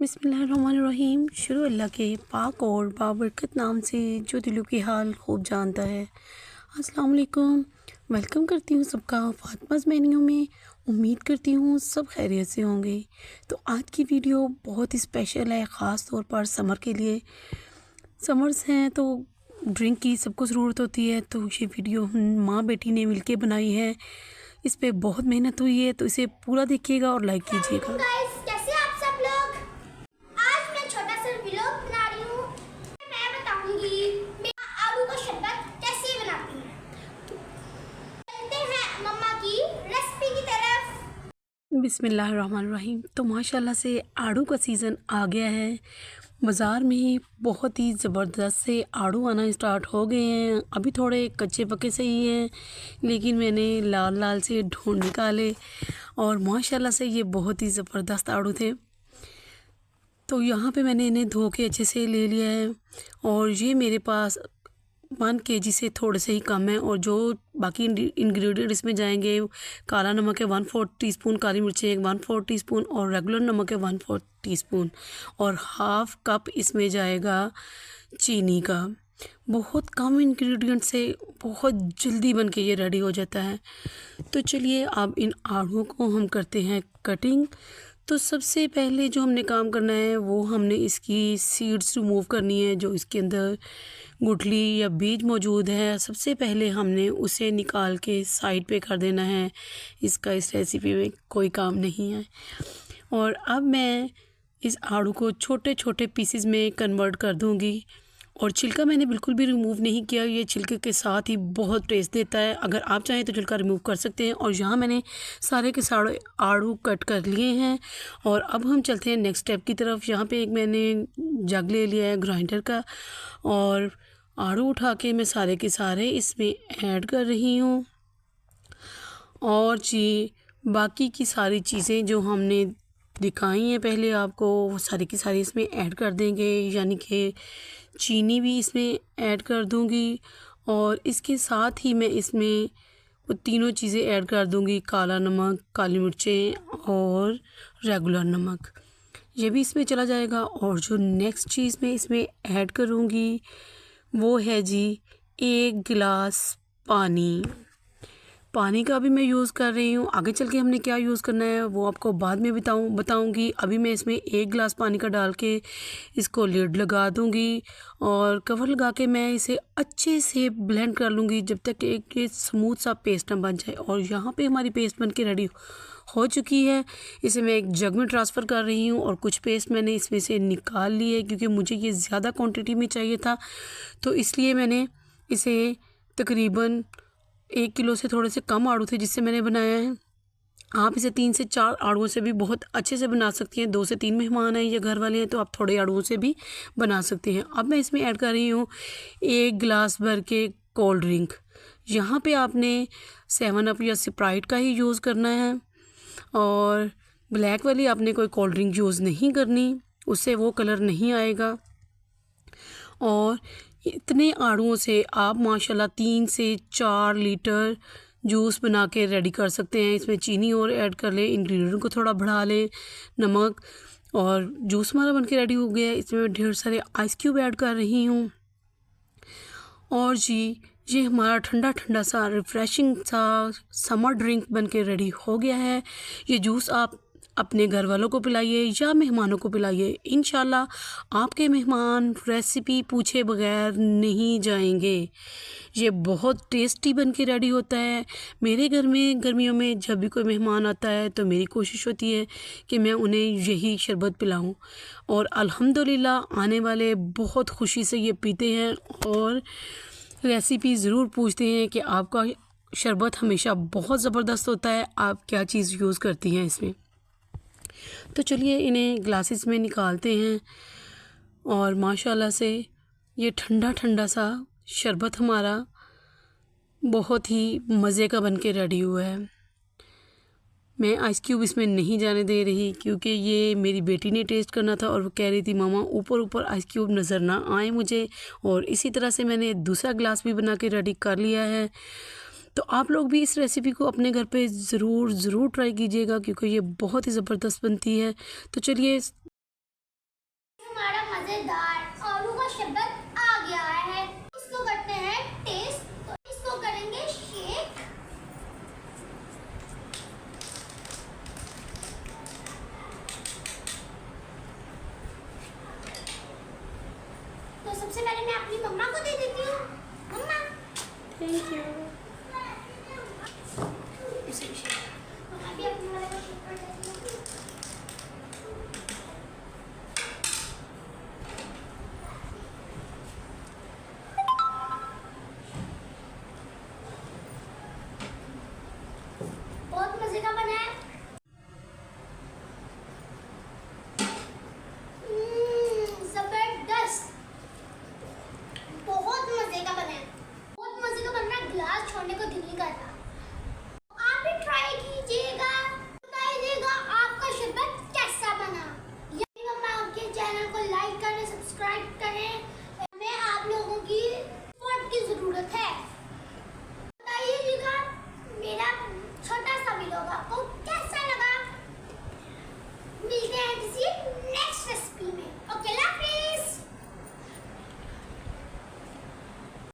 बिस्मिल्लाहिर्रहमानिर्रहीम। शुरू अल्लाह के पाक और बाबरकत नाम से जो दिलों की हाल खूब जानता है। अस्सलाम वालेकुम। वेलकम करती हूँ सबका फातिमाज़ मेन्यू में। उम्मीद करती हूँ सब खैरियत से होंगे। तो आज की वीडियो बहुत ही स्पेशल है, ख़ास तौर पर समर के लिए। समर्स हैं तो ड्रिंक की सबको ज़रूरत होती है, तो ये वीडियो हम माँ बेटी ने मिलके बनाई है। इस पे बहुत मेहनत हुई है, तो इसे पूरा देखिएगा और लाइक कीजिएगा। कैसे आप सब लोग। आज मैं छोटा सा व्लॉग बना रही हूँ। मैं बताऊंगी मैं आलू का शरबत कैसे बनाती हूँ। चलते हैं मम्मा की रेसिपी की तरफ। बिस्मिल्लाहिर्रहमानिर्रहीम। तो माशाल्लाह से आड़ू का सीज़न आ गया है। बाज़ार में बहुत ही ज़बरदस्त से आड़ू आना स्टार्ट हो गए हैं। अभी थोड़े कच्चे पके से ही हैं, लेकिन मैंने लाल लाल से ढूंढ निकाले और माशाल्लाह से ये बहुत ही ज़बरदस्त आड़ू थे। तो यहाँ पे मैंने इन्हें धो के अच्छे से ले लिया है और ये मेरे पास 1 केजी से थोड़े से ही कम है। और जो बाकी इंग्रेडिएंट इसमें जाएंगे, काला नमक है 1/4 टीस्पून, काली मिर्चें 1/4 टीस्पून और रेगुलर नमक है 1/4 टीस्पून और हाफ़ कप इसमें जाएगा चीनी का। बहुत कम इंग्रेडिएंट से बहुत जल्दी बन के ये रेडी हो जाता है। तो चलिए अब इन आलूओं को हम करते हैं कटिंग। तो सबसे पहले जो हमने काम करना है वो हमने इसकी सीड्स रिमूव करनी है। जो इसके अंदर गुठली या बीज मौजूद है, सबसे पहले हमने उसे निकाल के साइड पे कर देना है। इसका इस रेसिपी में कोई काम नहीं है। और अब मैं इस आड़ू को छोटे छोटे पीसेस में कन्वर्ट कर दूंगी और छिलका मैंने बिल्कुल भी रिमूव नहीं किया। ये छिलके के साथ ही बहुत टेस्ट देता है। अगर आप चाहें तो छिलका रिमूव कर सकते हैं। और यहाँ मैंने सारे के सारे आड़ू कट कर लिए हैं और अब हम चलते हैं नेक्स्ट स्टेप की तरफ। यहाँ पे एक मैंने जग ले लिया है ग्राइंडर का और आड़ू उठा के मैं सारे के सारे इसमें ऐड कर रही हूँ। और जी बाकी की सारी चीज़ें जो हमने दिखाई हैं पहले आपको, वो सारी की सारी इसमें ऐड कर देंगे। यानी कि चीनी भी इसमें ऐड कर दूंगी और इसके साथ ही मैं इसमें वो तीनों चीज़ें ऐड कर दूंगी, काला नमक, काली मिर्चें और रेगुलर नमक, ये भी इसमें चला जाएगा। और जो नेक्स्ट चीज़ मैं इसमें ऐड करूंगी वो है जी 1 गिलास पानी का भी मैं यूज़ कर रही हूँ। आगे चल के हमने क्या यूज़ करना है वो आपको बाद में बताऊँगी। अभी मैं इसमें 1 गिलास पानी का डाल के इसको लिड लगा दूँगी और कवर लगा के मैं इसे अच्छे से ब्लेंड कर लूँगी जब तक एक ये स्मूथ सा पेस्ट ना बन जाए। और यहाँ पे हमारी पेस्ट बन के रेडी हो चुकी है। इसे मैं एक जग में ट्रांसफ़र कर रही हूँ और कुछ पेस्ट मैंने इसमें से निकाल ली है क्योंकि मुझे ये ज़्यादा क्वान्टिटी में चाहिए था, तो इसलिए मैंने इसे तकरीबन 1 किलो से थोड़े से कम आड़ू थे जिससे मैंने बनाया है। आप इसे 3 से 4 आड़ुओं से भी बहुत अच्छे से बना सकती हैं। 2 से 3 मेहमान हैं या घर वाले हैं तो आप थोड़े आड़ुओं से भी बना सकती हैं। अब मैं इसमें ऐड कर रही हूँ 1 गिलास भर के कोल्ड ड्रिंक। यहाँ पे आपने 7 अप या स्प्राइट का ही यूज़ करना है और ब्लैक वाली आपने कोई कोल्ड ड्रिंक यूज़ नहीं करनी, उससे वो कलर नहीं आएगा। और इतने आड़ुओं से आप माशाल्लाह 3 से 4 लीटर जूस बना के रेडी कर सकते हैं। इसमें चीनी और ऐड कर लें, इंग्रेडिएंट को थोड़ा बढ़ा लें, नमक, और जूस हमारा बन के रेडी हो गया है। इसमें मैं ढेर सारे आइस क्यूब ऐड कर रही हूँ। और जी ये हमारा ठंडा ठंडा सा रिफ़्रेशिंग सा समर ड्रिंक बन के रेडी हो गया है। ये जूस आप अपने घर वालों को पिलाइए या मेहमानों को पिलाइए, इंशाल्लाह आपके मेहमान रेसिपी पूछे बगैर नहीं जाएंगे। ये बहुत टेस्टी बन के रेडी होता है। मेरे घर में गर्मियों में जब भी कोई मेहमान आता है तो मेरी कोशिश होती है कि मैं उन्हें यही शरबत पिलाऊं और अल्हम्दुलिल्लाह आने वाले बहुत खुशी से ये पीते हैं और रेसिपी ज़रूर पूछते हैं कि आपका शरबत हमेशा बहुत ज़बरदस्त होता है, आप क्या चीज़ यूज़ करती हैं इसमें। तो चलिए इन्हें ग्लासेस में निकालते हैं और माशाल्लाह से ये ठंडा ठंडा सा शरबत हमारा बहुत ही मज़े का बन के रेडी हुआ है। मैं आइस क्यूब इसमें नहीं जाने दे रही क्योंकि ये मेरी बेटी ने टेस्ट करना था और वो कह रही थी मामा ऊपर ऊपर आइस क्यूब नज़र ना आए मुझे। और इसी तरह से मैंने दूसरा ग्लास भी बना के रेडी कर लिया है। तो आप लोग भी इस रेसिपी को अपने घर पे ज़रूर ट्राई कीजिएगा क्योंकि ये बहुत ही ज़बरदस्त बनती है। तो चलिए मजेदार आलू का शरबत आ गया है। इसको करते हैं टेस्ट, तो इसको करेंगे शेक। तो सबसे पहले मैं अपनी मम्मा को दे देती हूँ। मम्मा, थैंक यू। इसे शेक। अभी अपने वाले को शेक कर देते हैं।